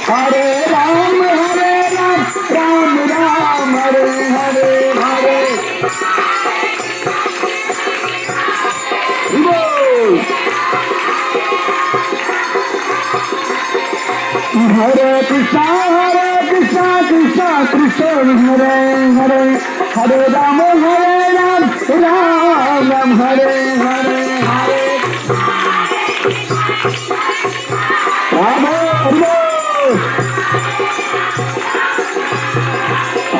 हरे राम राम राम हरे हरे हरे बोल। हरे कृष्णा कृष्णा कृष्ण हरे हरे हरे राम राम राम हरे हरे हरे राम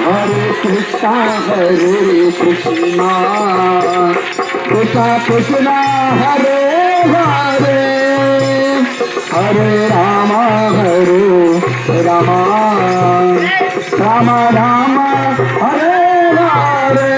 हरे कृष्णा कृष्णा कृष्णा हरे हरे हरे राम राम राम हरे हरे